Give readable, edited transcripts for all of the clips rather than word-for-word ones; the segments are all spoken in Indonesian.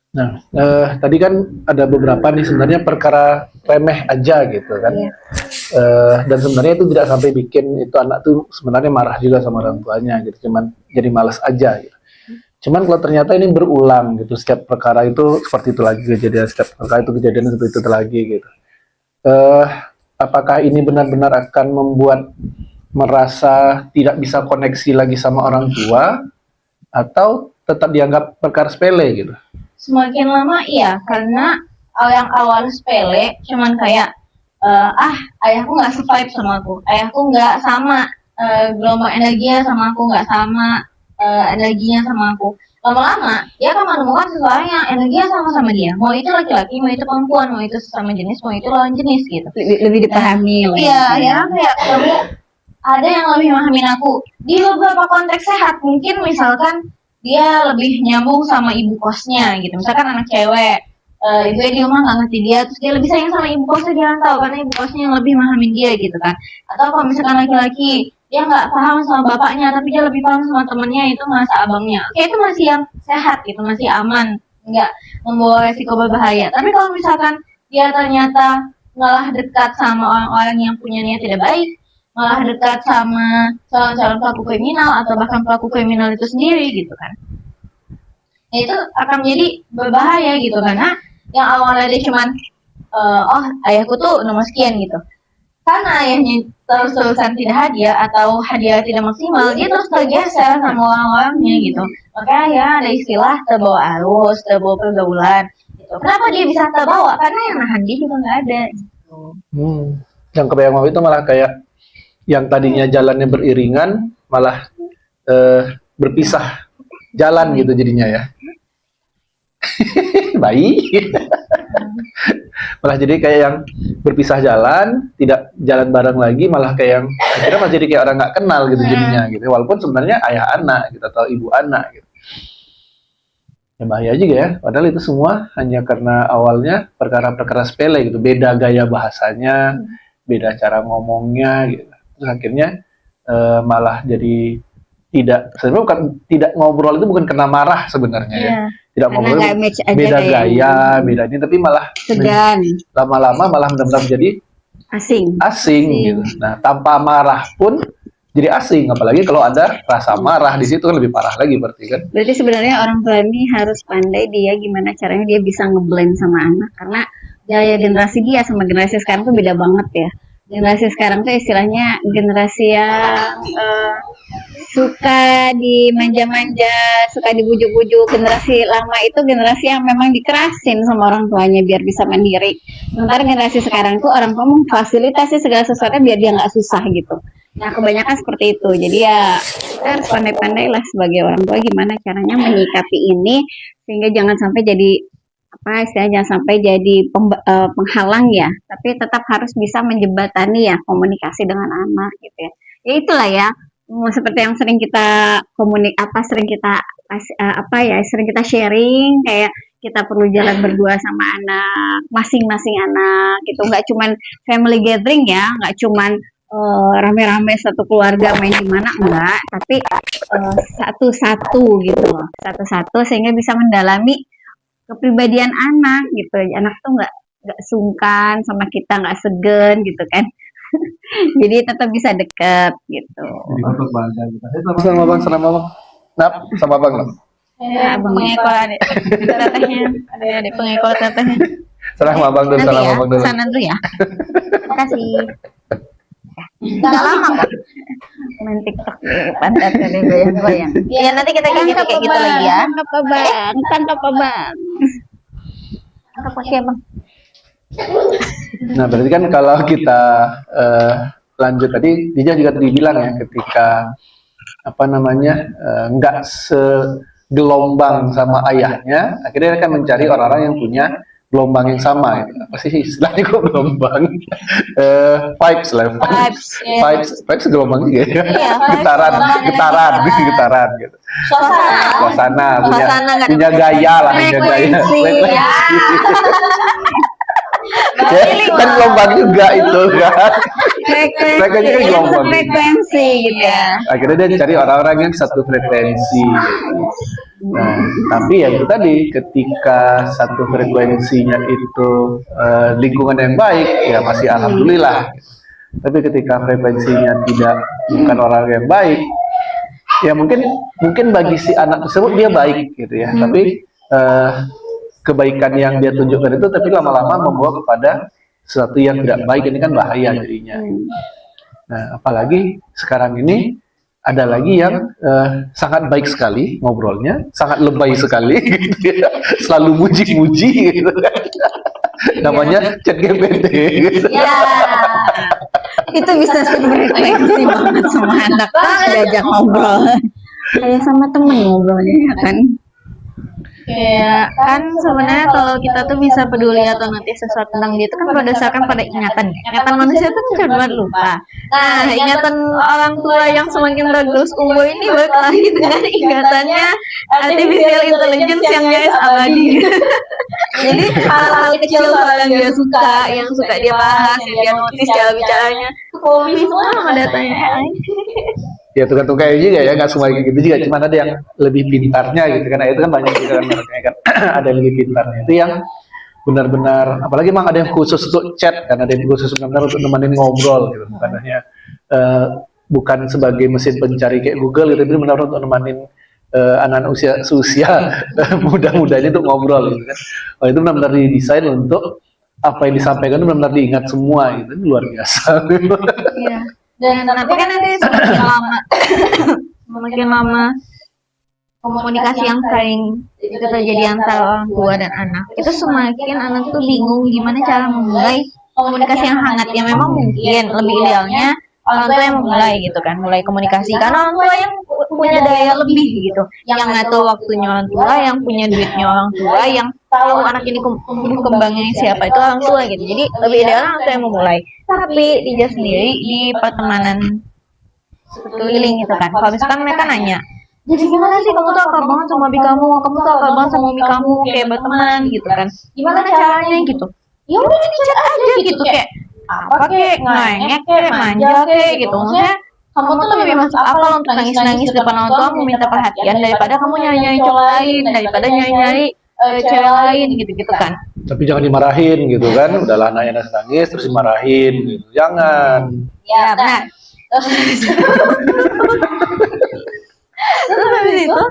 Nah, tadi kan ada beberapa nih sebenarnya perkara remeh aja gitu kan. Iya. Dan sebenarnya itu tidak sampai bikin itu anak tuh sebenarnya marah juga sama orang tuanya gitu. Cuman jadi malas aja gitu. Cuman kalau ternyata ini berulang gitu, setiap perkara itu seperti itu lagi kejadian, setiap perkara itu kejadian seperti itu lagi gitu. Eh, apakah ini benar-benar akan membuat merasa tidak bisa koneksi lagi sama orang tua atau tetap dianggap perkara sepele gitu? Semakin lama iya, karena yang awal sepele cuman kayak ayahku nggak survive sama aku, ayahku nggak sama gelombang energinya sama aku, nggak sama energinya sama aku. Lama-lama dia akan menemukan seseorang yang energinya sama-sama dia, mau itu laki-laki, mau itu perempuan, mau itu sesama jenis, mau itu lawan jenis gitu. Lebih dipahami lah. Iya, ya kayak ketemu ada yang lebih memahamin aku di beberapa konteks sehat. Mungkin misalkan dia lebih nyambung sama ibu kosnya gitu, misalkan anak cewek, ibunya di rumah nggak ngerti dia, terus dia lebih sayang sama ibu kosnya, dia tahu karena ibu kosnya yang lebih memahamin dia gitu kan. Atau kalau misalkan laki-laki dia nggak paham sama bapaknya tapi dia lebih paham sama temennya, itu merasa abangnya, oke itu masih yang sehat gitu, masih aman, nggak membawa resiko berbahaya. Tapi kalau misalkan dia ternyata malah dekat sama orang-orang yang punya niat tidak baik, malah dekat sama calon-calon pelaku kriminal atau bahkan pelaku kriminal itu sendiri gitu kan, ya itu akan menjadi berbahaya gitu. Karena yang awalnya dia cuman oh ayahku tuh nomor sekian gitu, karena ayahnya terus-terusan tidak hadir atau hadiah tidak maksimal, dia terus tergeser sama orang-orangnya gitu. Makanya ya ada istilah terbawa arus, terbawa pergaulan gitu. Kenapa dia bisa terbawa? Karena yang nahan dia juga nggak ada gitu. Yang kebayang mau itu malah kayak yang tadinya jalannya beriringan malah berpisah jalan gitu jadinya ya. Baik. Malah jadi kayak yang berpisah jalan, tidak jalan bareng lagi, malah kayak yang akhirnya malah jadi kayak orang nggak kenal gitu jadinya gitu. Walaupun sebenarnya ayah anak gitu atau ibu anak gitu. Ya bahaya juga ya, padahal itu semua hanya karena awalnya perkara-perkara sepele gitu, beda gaya bahasanya, beda cara ngomongnya gitu. Terus akhirnya malah jadi sebenarnya bukan tidak ngobrol itu bukan kena marah sebenarnya ya. Tidak ngobrol, beda gaya, beda ini, tapi malah segan. Lama-lama malah benar-benar jadi asing gitu. Nah, tanpa marah pun jadi asing, apalagi kalau ada rasa marah di situ kan lebih parah lagi berarti kan. Berarti sebenarnya orang tua ini harus pandai dia gimana caranya dia bisa ngeblend sama anak, karena gaya generasi dia sama generasi sekarang tuh beda banget ya. Generasi sekarang tuh istilahnya generasi yang suka dimanja-manja, suka dibujuk-bujuk. Generasi lama itu generasi yang memang dikerasin sama orang tuanya biar bisa mandiri. Sementara generasi sekarang tuh orang tua memfasilitasi segala sesuatu biar dia nggak susah gitu. Nah kebanyakan seperti itu. Jadi ya kita harus pandai-pandai lah sebagai orang tua gimana caranya menyikapi ini sehingga jangan sampai jadi istilahnya jangan sampai jadi penghalang ya, tapi tetap harus bisa menjembatani ya komunikasi dengan anak gitu ya. Ya itulah ya, seperti yang sering kita sering kita sering kita sharing kayak kita perlu jalan berdua sama anak, masing-masing anak gitu, nggak cuman family gathering ya, nggak cuman rame-rame satu keluarga main di mana, enggak, tapi satu-satu gitu loh, satu-satu sehingga bisa mendalami kepribadian anak gitu. Anak tuh nggak sungkan sama kita, nggak segen gitu kan. Jadi tetap bisa deket gitu. Sama bang, Nap, sama bang lah. Ya, pengekor ada tetehnya, ada pengekor tetehnya. Salam abang dulu, salam abang dulu. Sana dulu ya. Terima kasih. Udah lama kok main TikTok pantat dari goyang-goyang. Ya nanti kita kayak gitu lagi ya. Tangkap abang, tangkap abang. Tangkap pakai bang. Nah berarti kan kalau kita lanjut tadi, dia juga tadi bilang ya ketika nggak segelombang sama ayahnya, akhirnya dia akan mencari orang-orang yang punya gelombang yang sama gitu. Apa sih istilahnya kok gelombang? Vibes lah. Vibes gelombang juga ya. Iya, getaran gitu. Suasana punya gaya lah, punya gaya. Ya, kan gelombang juga itu kan. Frekuensi, Mereka juga itu gelombang. frekuensi gitu ya. Akhirnya dia cari orang-orang yang satu frekuensi. Nah, tapi ya itu tadi, ketika satu frekuensinya itu lingkungan yang baik, ya masih alhamdulillah. Tapi ketika frekuensinya tidak, bukan orang yang baik, ya mungkin bagi si anak tersebut dia baik gitu ya. Tapi kebaikan yang dia tunjukkan itu, tapi lama-lama membawa kepada sesuatu yang tidak baik. Ini kan bahaya jadinya. Nah, apalagi sekarang ini ada lagi yang sangat baik sekali ngobrolnya, sangat lebay sekali, gitu ya. Selalu muji-muji, gitu. Namanya ChatGPT. Gitu. Ya, itu bisa frekuensi banget sama anak diajak ngobrol. Kayak sama temen ngobrolnya ya kan. Kayak kan sebenarnya kalau kita tuh bisa peduli atau ngerti sesuatu tentang dia itu kan berdasarkan pada ingatan. Ingatan manusia itu cenderung lupa. Nah, ingatan orang tua yang semakin bagus umur ini berkelahi dengan ingatannya artificial intelligence yang nyaris abadi. Jadi hal-hal kecil soal yang dia suka, yang suka dia bahas, yang dia notice cara bicaranya, hobi semua sama datanya AI. Ya tergantung kayak juga ya, nggak semua kayak gitu juga, cuman ada yang lebih pintarnya gitu kan. Nah, itu kan banyak juga kan, makanya kan ada yang lebih pintarnya itu yang benar-benar, apalagi emang ada yang khusus untuk chat kan, ada yang khusus benar-benar untuk nemenin ngobrol gitu, bukan hanya bukan sebagai mesin pencari kayak Google gitu, tapi benar-benar untuk nemenin anak-anak usia muda-mudanya untuk ngobrol gitu kan. Oh, itu benar-benar didesain untuk apa yang disampaikan itu benar-benar diingat semua gitu, luar biasa. Iya. Dan tapi kan nanti semakin lama komunikasi yang sering itu terjadi antara orang tua dan anak, itu semakin anak tuh bingung gimana cara memulai komunikasi yang hangat. Ya memang mungkin lebih idealnya orang tua yang memulai gitu kan, mulai komunikasi, karena orang tua yang punya daya lebih gitu, yang ngatur waktunya orang tua, yang punya duitnya orang tua, yang tahu anak ini tumbuh kembangnya siapa itu orang tua gitu. Jadi lebih ideal orang tua yang memulai. Tapi dia sendiri di pertemanan sekeliling gitu kan, kalau misalkan mereka nanya, jadi gimana sih kamu tuh akrab banget sama hobi kamu tuh akrab banget sama hobi kamu, kayak berteman gitu kan, gimana caranya gitu, ya udah di chat aja gitu, kayak apa kayak ngengek kayak manja kayak gitu. Maksudnya kamu tuh lebih masuk akal untuk nangis-nangis depan orang tua minta perhatian daripada kamu nyari-nyari cowok lain, daripada nyari-nyari cewek lain gitu-gitu kan. Tapi jangan dimarahin gitu kan, udahlah anaknya nangis terus dimarahin gitu, jangan. Ya benar. Terus habis itu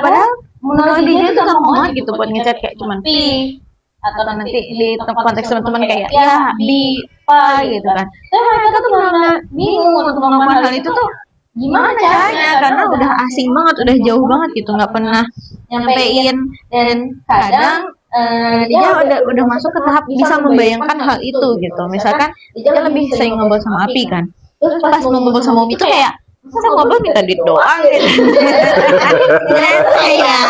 padahal menurut dia itu gampang banget gitu buat ngechat, kayak cuman pi atau nanti di konteks teman-teman kayak ya bi pa gitu kan. Tapi mereka tuh benar-benar bingung untuk melakukan hal itu tuh gimana caranya, karena udah asing banget, udah jauh banget gitu, nggak pernah nyampein. Dan kadang dia udah masuk ke tahap bisa membayangkan hal itu gitu. Misalkan dia lebih sering ngobrol sama Api kan, terus pas ngobrol sama Umi tuh kayak masa ngobrol minta duit doang gitu. Ya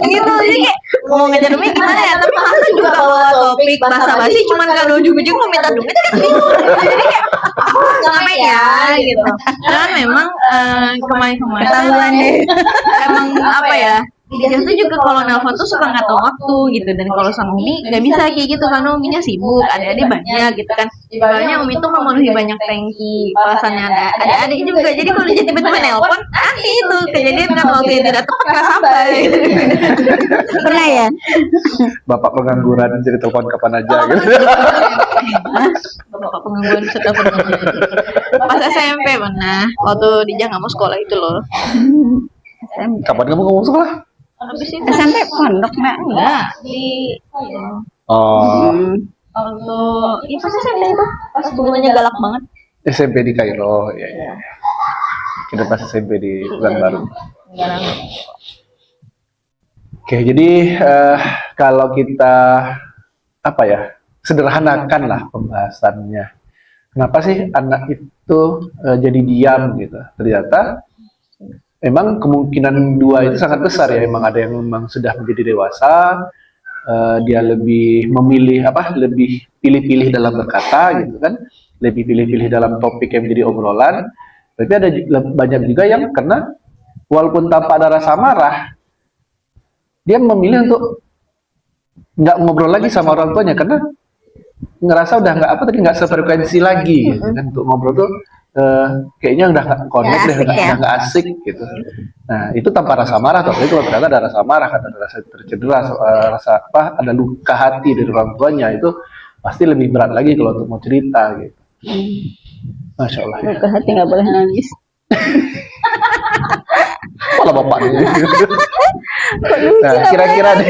gitu, jadi kayak mau ngejar Umi gimana ya, tapi masa juga bawa topik basa-basi cuman kalau ujung-ujung mau minta duit kan bingung. Jadi kayak ngapain ya gitu. Karena memang kemarin-kemarin ketahuan deh, emang apa ya, dia tuh juga kalau nelfon tuh suka nggak tahu waktu gitu. Dan kalau sama Umi nggak bisa kayak gitu karena Uminya sibuk, adik-adik banyak gitu kan. Ibaratnya Umi tuh memenuhi banyak tangki perasaannya adik-adik juga. Jadi kalau dia tiba-tiba nelpon, nanti itu kejadian kan waktu yang tidak tepat nggak sampai. Pernah ya? Bapak pengangguran jadi telepon kapan aja gitu. Bapak pengangguran bisa telepon. Pas SMP pernah, waktu dia nggak mau sekolah itu loh. Kapan kamu ngomong sekolah? Habis itu SMP pondok mbak? enggak di Oh, waktu itu pas SMP itu pas hubungannya galak banget. SMP di Kairo, ya ya. Kita pas SMP di Pekanbaru. Oke, jadi kalau kita apa ya, sederhanakan lah pembahasannya. Kenapa sih anak itu jadi diam gitu? Ternyata memang kemungkinan dua itu sangat besar ya. Memang ada yang memang sudah menjadi dewasa, dia lebih memilih lebih pilih-pilih dalam berkata gitu kan, lebih pilih-pilih dalam topik yang menjadi obrolan. Tapi ada banyak juga yang karena walaupun tanpa ada rasa marah, dia memilih untuk nggak ngobrol lagi sama orang tuanya karena ngerasa udah nggak sefrekuensi lagi gitu kan untuk ngobrol tuh kayaknya udah nggak connect deh, Nggak asik ya. udah nggak asik gitu. Nah itu tanpa rasa marah, tapi kalau ternyata ada rasa marah, ada rasa tercedera, rasa ada luka hati dari orang tuanya itu pasti lebih berat lagi kalau untuk mau cerita gitu. Masya Allah. Ya. Buka hati nggak boleh nangis. Malah bapak nih. Nah kira-kira nih,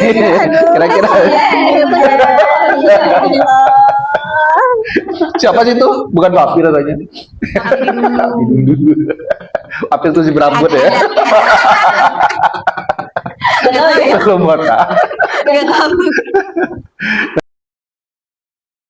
kira-kira siapa sih itu? Bukan Papir katanya. Papir tuh si berambut ya. Nggak tahu ya. Belum botak. Nggak tahu.